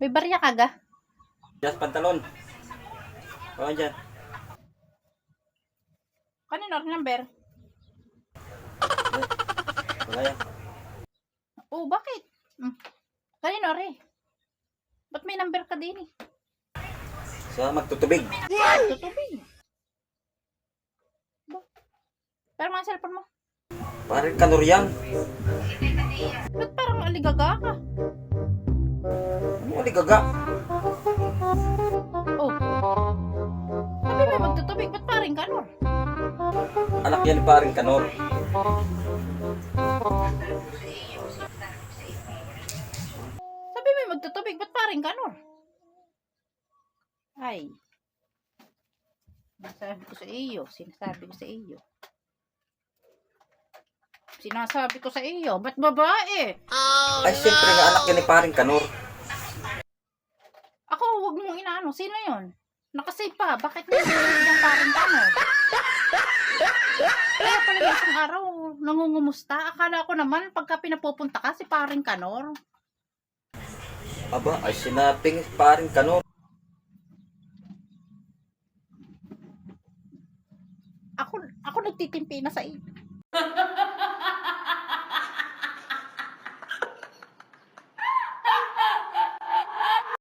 May barya ka ga? Just pantalon. O, dyan. Kanino ang number? Wala yan. Oh, bakit? Kanino re? Ba't may number ka din eh? Sa magtutubig. Tutubig. Pero mga cellphone mo. Parang kanor yan. Ba't parang aligaga ka? Ano aligaga? Oh. Sabi may magtutubig. Ba't parang kanor? Anak yan ni paring kanor. Sabi may magtutubig. Ba't parang kanor? Ay. Sinasabi ko sa iyo. Sinasabi ko sa iyo. Sinasabi ko sa iyo. Ba't babae? Oh, ay, siyempre nga anak yan ni paring kanor. Ako, wag mong inaano. Sino yun? Nakasave pa. Bakit mo yung parang kanor? Kaya pala yung isang araw, nangungumusta. Akala ko naman, pagka pinapupunta ka, si paring kanor. Aba, ay sinaping paring kanor. Ako nagtitimpi na sa iyo.